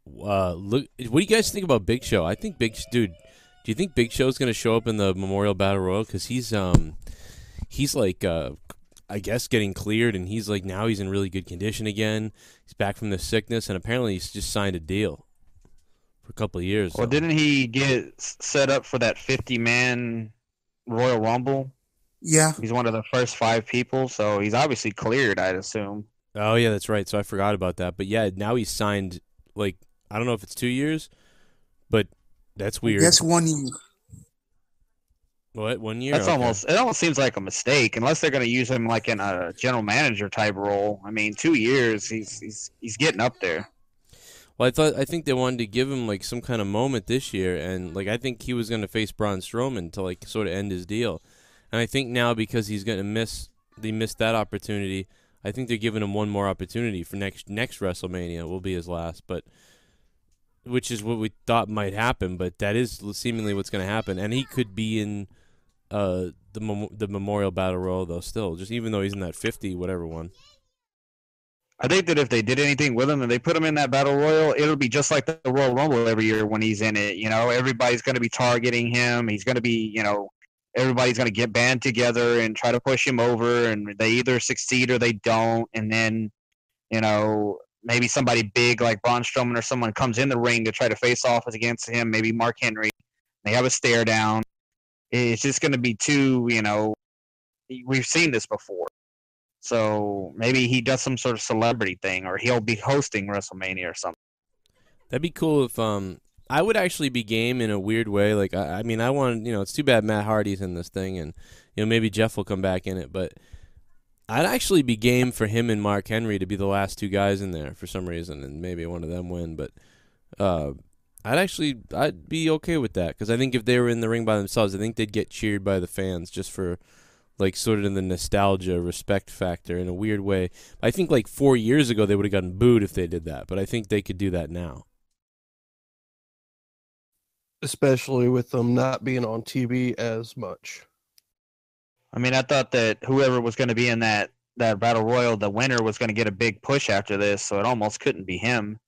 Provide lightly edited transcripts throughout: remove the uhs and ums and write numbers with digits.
Look, what do you guys think about Big Show? I think dude. Do you think Big Show's going to show up in the Memorial Battle Royal? Because he's like, I guess getting cleared, and he's like now he's in really good condition again. He's back from the sickness, and apparently he's just signed a deal for a couple of years. Well, didn't he get set up for that 50-man Royal Rumble? Yeah. He's one of the first 5 people, so he's obviously cleared, I'd assume. Oh, yeah, that's right. So I forgot about that. But, yeah, now he's signed, like, I don't know if it's 2 years, but that's weird. That's 1 year. What, 1 year? That's it almost seems like a mistake, unless they're going to use him like in a general manager type role. I mean, 2 years, he's getting up there. Well, I think they wanted to give him like some kind of moment this year, and like I think he was going to face Braun Strowman to like sort of end his deal, and I think now because he's going to they missed that opportunity. I think they're giving him one more opportunity for next WrestleMania will be his last, but which is what we thought might happen, but that is seemingly what's going to happen, and he could be in the Memorial Battle Royal though still, just even though he's in that 50 whatever one. I think that if they did anything with him and they put him in that Battle Royal, it'll be just like the Royal Rumble every year when he's in it. You know, everybody's going to be targeting him. He's going to be, you know, everybody's going to get band together and try to push him over, and they either succeed or they don't. And then, you know, maybe somebody big like Braun Strowman or someone comes in the ring to try to face off against him, maybe Mark Henry. They have a stare down. It's just going to be too, you know, we've seen this before. So maybe he does some sort of celebrity thing, or he'll be hosting WrestleMania or something. That'd be cool if I would actually be game in a weird way. Like I mean, I want, you know, it's too bad Matt Hardy's in this thing, and you know maybe Jeff will come back in it, but I'd actually be game for him and Mark Henry to be the last 2 guys in there for some reason, and maybe one of them win. But I'd be okay with that because I think if they were in the ring by themselves, I think they'd get cheered by the fans just for. Like, sort of in the nostalgia, respect factor in a weird way. I think, like, 4 years ago, they would have gotten booed if they did that. But I think they could do that now. Especially with them not being on TV as much. I mean, I thought that whoever was going to be in that Battle Royal, the winner was going to get a big push after this, so it almost couldn't be him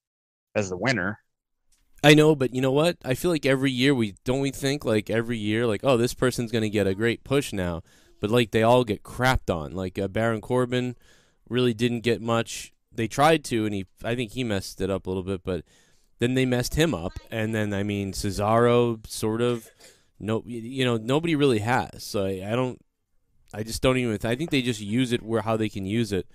as the winner. I know, but you know what? I feel like every year, every year, like, oh, this person's going to get a great push now. But, like, they all get crapped on. Like, Baron Corbin really didn't get much. They tried to, and I think he messed it up a little bit, but then they messed him up. And then, I mean, Cesaro sort of, nobody really has. So I just don't even, I think they just use it how they can use it.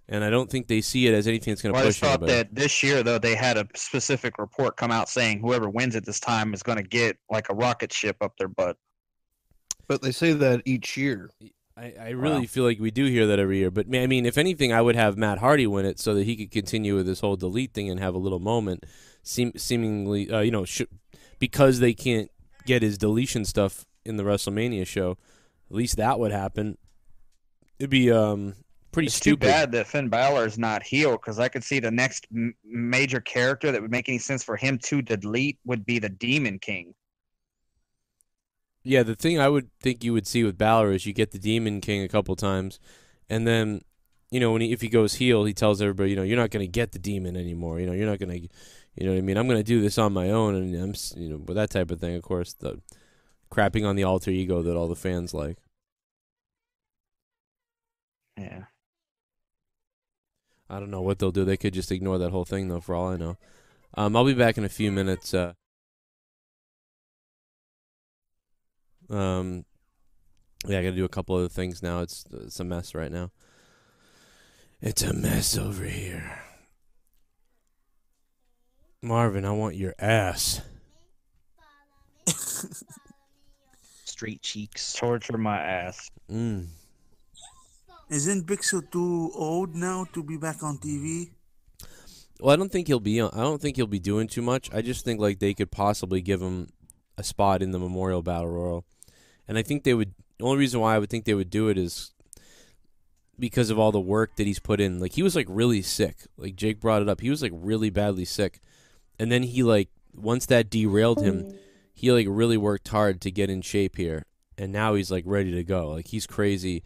And I don't think they see it as anything that's going to push anybody. I thought that this year, though, they had a specific report come out saying whoever wins it this time is going to get, like, a rocket ship up their butt. But they say that each year. I really feel like we do hear that every year. But, I mean, if anything, I would have Matt Hardy win it so that he could continue with this whole delete thing and have a little moment, seemingly, because they can't get his deletion stuff in the WrestleMania show. At least that would happen. It'd be pretty stupid. Too bad that Finn Balor is not heel, because I could see the next major character that would make any sense for him to delete would be the Demon King. Yeah, the thing I would think you would see with Balor is you get the Demon King a couple times, and then, you know, if he goes heel, he tells everybody, you know, you're not going to get the demon anymore. You know, you're not going to, you know what I mean? I'm going to do this on my own, and I'm, you know, with that type of thing, of course, the crapping on the alter ego that all the fans like. Yeah. I don't know what they'll do. They could just ignore that whole thing, though, for all I know. I'll be back in a few minutes. Yeah, I got to do a couple other things now. It's a mess right now. It's a mess over here. Marvin, I want your ass. Straight cheeks. Torture my ass. Isn't Big Show too old now to be back on TV? Well, I don't think he'll be doing too much. I just think like they could possibly give him a spot in the Memorial Battle Royal. And I think they would. The only reason why I would think they would do it is because of all the work that he's put in. Like, he was like really sick. Like, Jake brought it up. He was like really badly sick. And then he like, once that derailed him, he like really worked hard to get in shape here. And now he's like ready to go. Like, he's crazy.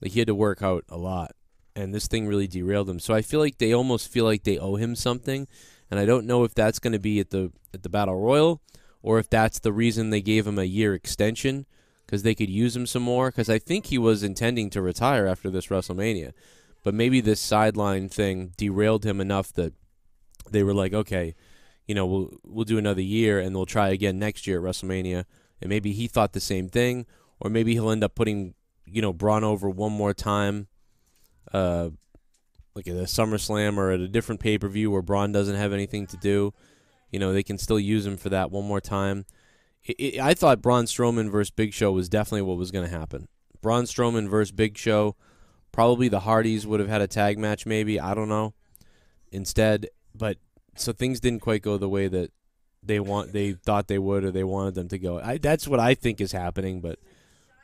Like, he had to work out a lot. And this thing really derailed him. So I feel like they almost feel like they owe him something. and I don't know if that's going to be at the Battle Royal or if that's the reason they gave him a year extension because they could use him some more. Because I think he was intending to retire after this WrestleMania, but maybe this sideline thing derailed him enough that they were like, okay, you know, we'll do another year and we'll try again next year at WrestleMania. And maybe he thought the same thing, or maybe he'll end up putting, you know, Braun over one more time, like at a SummerSlam or at a different pay-per-view where Braun doesn't have anything to do. You know, they can still use him for that one more time. I thought Braun Strowman versus Big Show was definitely what was going to happen. Braun Strowman versus Big Show. Probably the Hardys would have had a tag match maybe. I don't know. Instead, but so things didn't quite go the way that they thought they would or they wanted them to go. That's what I think is happening, but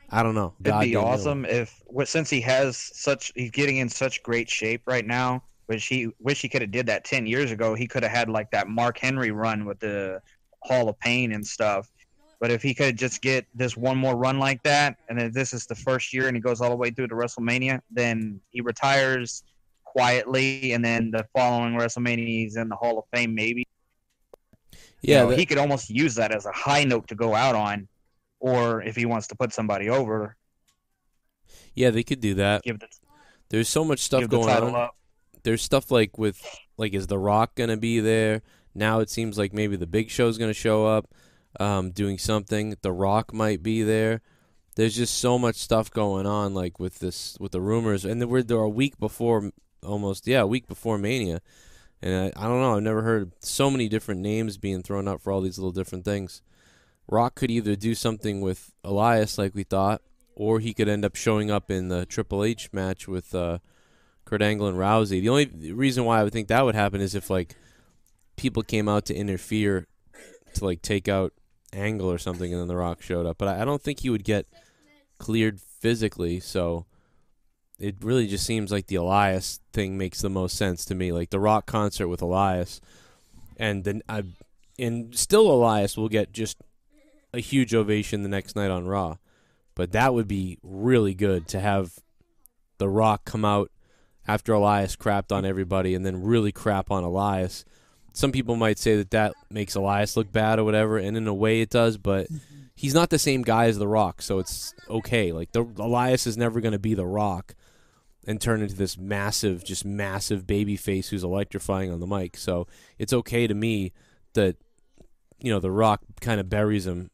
I don't know. It'd be awesome if, since he's getting in such great shape right now, wish he could have did that 10 years ago. He could have had like that Mark Henry run with the Hall of Pain and stuff. But if he could just get this one more run like that, and then this is the first year and he goes all the way through to WrestleMania, then he retires quietly, and then the following WrestleMania he's in the Hall of Fame maybe. Yeah, he could almost use that as a high note to go out on, or if he wants to put somebody over. Yeah, they could do that. There's so much stuff going on. Up. There's stuff like is The Rock going to be there? Now it seems like maybe the Big Show's going to show up doing something. The Rock might be there. There's just so much stuff going on, like with the rumors. And they're a week before, a week before Mania. And I don't know, I've never heard so many different names being thrown out for all these little different things. Rock could either do something with Elias like we thought, or he could end up showing up in the Triple H match with Kurt Angle and Rousey. The only reason why I would think that would happen is if like people came out to interfere to like take out Angle or something, and then The Rock showed up. But I don't think he would get cleared physically, so it really just seems like the Elias thing makes the most sense to me. Like the Rock concert with Elias, and then still Elias will get just a huge ovation the next night on Raw. But that would be really good to have The Rock come out after Elias crapped on everybody and then really crap on Elias. Some people might say that makes Elias look bad or whatever, and in a way it does, but he's not the same guy as The Rock, so it's okay. Like Elias is never going to be The Rock and turn into this massive baby face who's electrifying on the mic. So it's okay to me that, you know, The Rock kind of buries him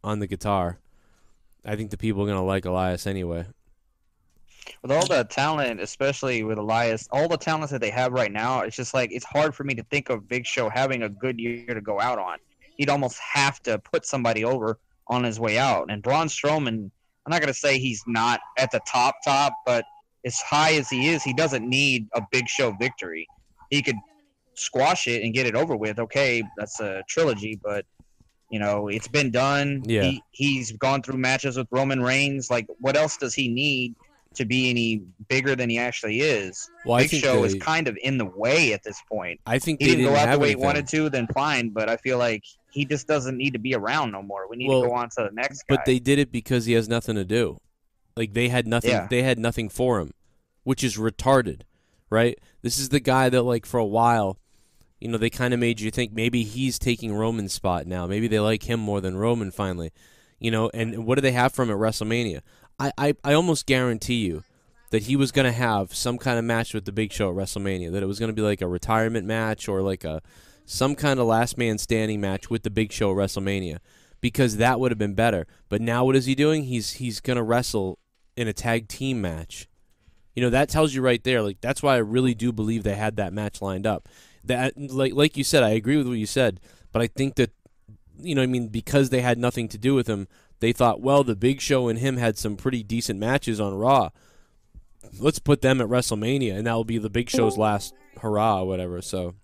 on the guitar. I think the people are going to like Elias anyway. With all the talent, especially with Elias, all the talents that they have right now, it's just like it's hard for me to think of Big Show having a good year to go out on. He'd almost have to put somebody over on his way out. And Braun Strowman, I'm not going to say he's not at the top, but as high as he is, he doesn't need a Big Show victory. He could squash it and get it over with. Okay, that's a trilogy, but you know, it's been done. Yeah. He's gone through matches with Roman Reigns. Like, what else does he need to be any bigger than he actually is? Well, Big Show is kind of in the way at this point. I think he didn't go out the way he wanted to, then fine, but I feel like he just doesn't need to be around no more. We need to go on to the next guy. But they did it because he has nothing to do. Like, they had nothing. Yeah. They had nothing for him, which is retarded, right? This is the guy that, like, for a while, you know, they kind of made you think maybe he's taking Roman's spot now. Maybe they like him more than Roman finally. You know, and what do they have from him at WrestleMania? I almost guarantee you that he was going to have some kind of match with the Big Show at WrestleMania, that it was going to be like a retirement match or like some kind of last man standing match with the Big Show at WrestleMania, because that would have been better. But now what is he doing? He's going to wrestle in a tag team match. You know, that tells you right there. Like, that's why I really do believe they had that match lined up. That, like you said, I agree with what you said, but I think that, you know, I mean, because they had nothing to do with him, they thought, well, the Big Show and him had some pretty decent matches on Raw. Let's put them at WrestleMania, and that will be the Big Show's last hurrah or whatever. So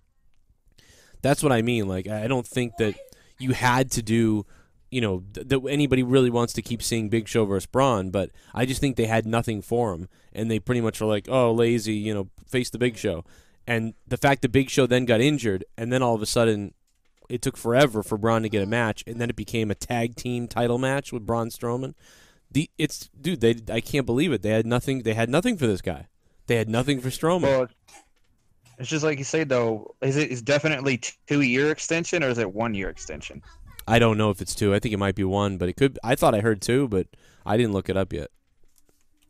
that's what I mean. Like, I don't think that you had to do, you know, that anybody really wants to keep seeing Big Show versus Braun, but I just think they had nothing for him, and they pretty much were like, oh, lazy, you know, face the Big Show. And the fact that Big Show then got injured, and then all of a sudden it took forever for Braun to get a match, and then it became a tag team title match with Braun Strowman. I can't believe it. They had nothing. They had nothing for this guy. They had nothing for Strowman. Well, It's just like you say though. Is definitely 2 year extension or is it 1 year extension? I don't know if it's 2. I think it might be 1, but it could. I thought I heard 2, but I didn't look it up yet.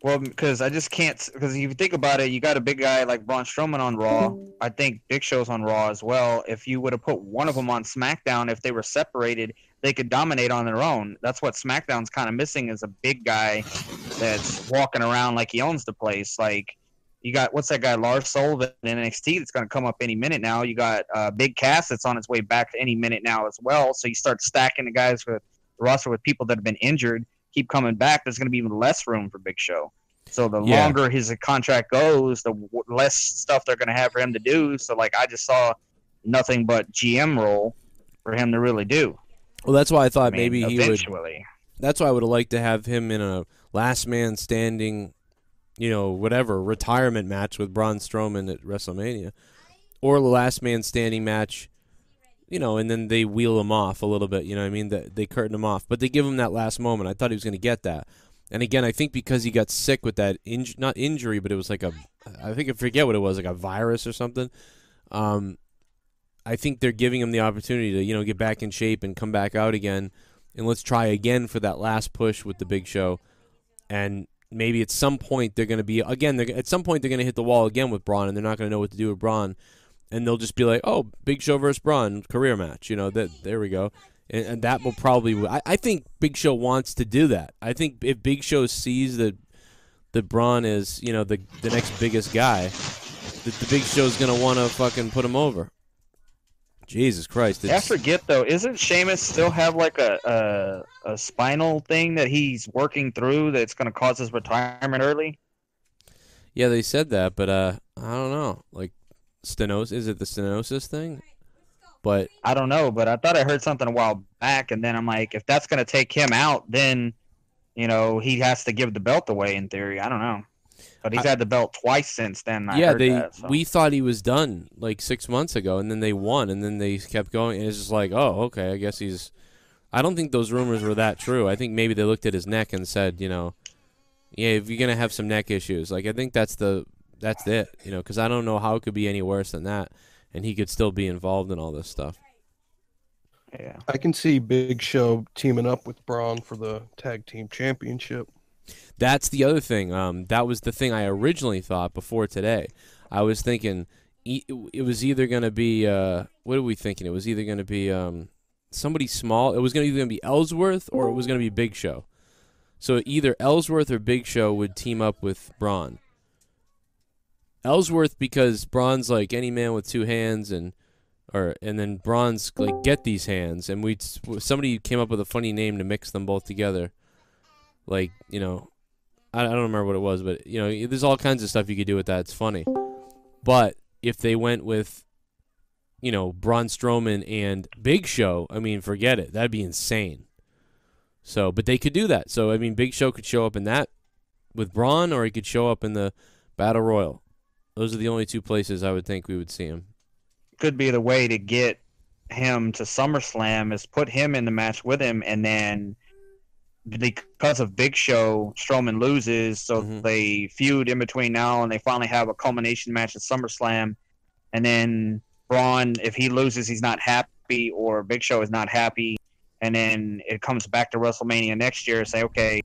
Well, because I just can't. Because if you think about it, you got a big guy like Braun Strowman on Raw. I think Big Show's on Raw as well. If you would have put one of them on SmackDown, if they were separated, they could dominate on their own. That's what SmackDown's kind of missing is a big guy that's walking around like he owns the place. Like you got what's that guy Lars Sullivan in NXT that's going to come up any minute now. You got Big Cass that's on its way back any minute now as well. So you start stacking the guys with the roster with people that have been injured. Keep coming back, there's going to be even less room for Big Show. So the longer his contract goes, the less stuff they're going to have for him to do. So, like, I just saw nothing but GM role for him to really do. Well, that's why I thought maybe he eventually. That's why I would have liked to have him in a last man standing, whatever, retirement match with Braun Strowman at WrestleMania. Or the last man standing match, and then they wheel him off a little bit, you know what I mean? They curtain him off. But they give him that last moment. I thought he was going to get that. And again, I think because he got sick with that, not injury, but it was like I forget what it was, like a virus or something. I think they're giving him the opportunity to, get back in shape and come back out again. And let's try again for that last push with the Big Show. And maybe at some point they're going to be, again, at some point they're going to hit the wall again with Braun, and they're not going to know what to do with Braun. And they'll just be like, oh, Big Show versus Braun, career match. There we go. And that will probably. I think Big Show wants to do that. I think if Big Show sees that Braun is, the next biggest guy, that the Big Show's gonna want to fucking put him over. Jesus Christ! I forget though. Isn't Sheamus still have like a spinal thing that he's working through that's gonna cause his retirement early? Yeah, they said that, but I don't know. Like stenosis? Is it the stenosis thing? But I don't know, but I thought I heard something a while back, and then I'm like, if that's going to take him out, then, he has to give the belt away in theory. I don't know. But he's had the belt twice since then. We thought he was done like 6 months ago, and then they won, and then they kept going, and it's just like, oh, okay, I guess he's... I don't think those rumors were that true. I think maybe they looked at his neck and said, yeah, if you're going to have some neck issues, like I think that's it, because I don't know how it could be any worse than that. And he could still be involved in all this stuff. Yeah, I can see Big Show teaming up with Braun for the tag team championship. That's the other thing. That was the thing I originally thought before today. I was thinking it was either going to be what are we thinking? It was either going to be somebody small. It was either going to be Ellsworth or it was going to be Big Show. So either Ellsworth or Big Show would team up with Braun. Ellsworth because Braun's like any man with two hands, and then Braun's like get these hands, and somebody came up with a funny name to mix them both together, like I don't remember what it was, but there's all kinds of stuff you could do with that. It's funny, but if they went with Braun Strowman and Big Show, I mean forget it, that'd be insane. So, but they could do that. So I mean Big Show could show up in that with Braun, or he could show up in the Battle Royal. Those are the only two places I would think we would see him. Could be the way to get him to SummerSlam is put him in the match with him, and then because of Big Show, Strowman loses, so they feud in between now, and they finally have a culmination match at SummerSlam, and then Braun, if he loses, he's not happy, or Big Show is not happy, and then it comes back to WrestleMania next year and say, okay,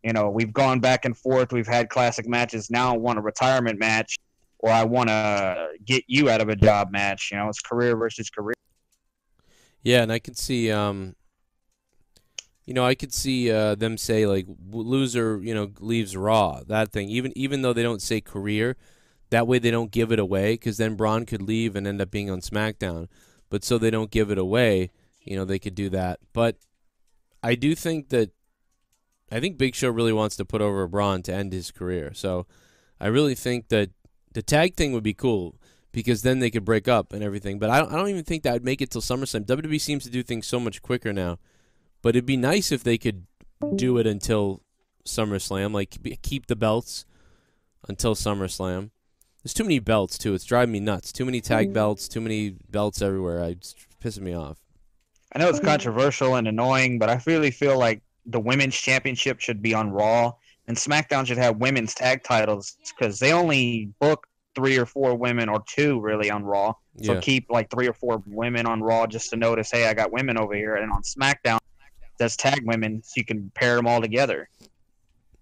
we've gone back and forth, we've had classic matches, now I want a retirement match, or I want to get you out of a job match. It's career versus career. Yeah, and I could see, them say like loser, leaves Raw. That thing, even though they don't say career, that way they don't give it away, because then Braun could leave and end up being on SmackDown. But so they don't give it away, they could do that. But I do think Big Show really wants to put over Braun to end his career. So I really think that the tag thing would be cool, because then they could break up and everything. But I don't even think that would make it till SummerSlam. WWE seems to do things so much quicker now. But it'd be nice if they could do it until SummerSlam, like keep the belts until SummerSlam. There's too many belts, too. It's driving me nuts. Too many tag belts, too many belts everywhere. It's pissing me off. I know it's controversial and annoying, but I really feel like the women's championship should be on Raw, and SmackDown should have women's tag titles, because they only book 3 or 4 women, or 2 really on Raw. So Yeah. keep like 3 or 4 women on Raw just to notice, hey, I got women over here. And on SmackDown, there's tag women, so you can pair them all together.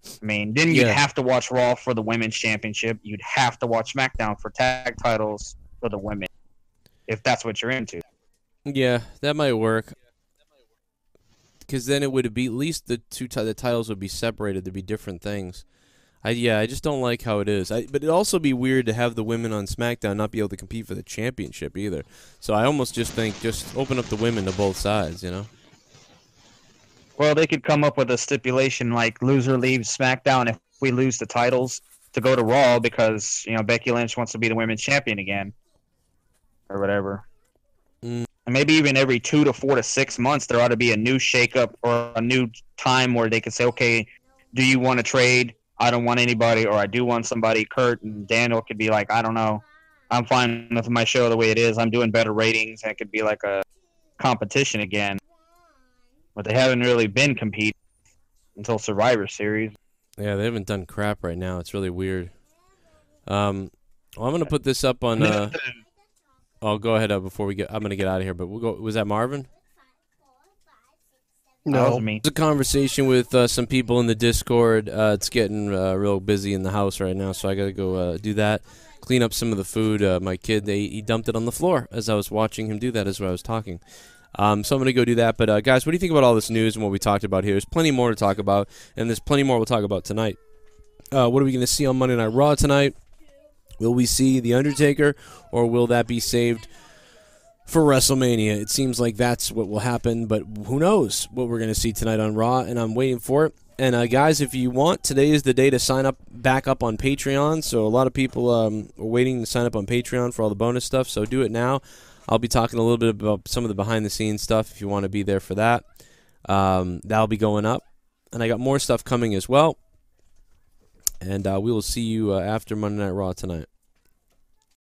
I mean, then you'd Yeah. have to watch Raw for the Women's Championship. You'd have to watch SmackDown for tag titles for the women, if that's what you're into. Yeah, that might work. Because then it would be at least the the titles would be separated. There'd be different things. I just don't like how it is. But it'd also be weird to have the women on SmackDown not be able to compete for the championship either. So I almost just think just open up the women to both sides, you know? Well, they could come up with a stipulation like loser leaves SmackDown if we lose the titles to go to Raw because, you know, Becky Lynch wants to be the women's champion again or whatever. Mm. And maybe even every 2 to 4 to 6 months there ought to be a new shakeup or a new time where they could say, okay, do you want to trade? I don't want anybody, or I do want somebody. Kurt and Daniel could be like, I don't know. I'm fine with my show the way it is. I'm doing better ratings. And it could be like a competition again. But they haven't really been competing until Survivor Series. Yeah, they haven't done crap right now. It's really weird. Well, I'm gonna put this up on. Oh, go ahead before we get. I'm gonna get out of here, but we'll go. Was that Marvin? That was No. me. It's a conversation with some people in the Discord. It's getting real busy in the house right now, so I gotta go do that. Clean up some of the food. My kid, he dumped it on the floor as I was watching him do that as I was talking. So I'm going to go do that. But, guys, what do you think about all this news and what we talked about here? There's plenty more to talk about, and there's plenty more we'll talk about tonight. What are we going to see on Monday Night Raw tonight? Will we see The Undertaker, or will that be saved for WrestleMania? It seems like that's what will happen, but who knows what we're going to see tonight on Raw, and I'm waiting for it. And, guys, if you want, today is the day to sign up back up on Patreon. So a lot of people are waiting to sign up on Patreon for all the bonus stuff, so do it now. I'll be talking a little bit about some of the behind-the-scenes stuff if you want to be there for that. That'll be going up. And I got more stuff coming as well. And we will see you after Monday Night Raw tonight.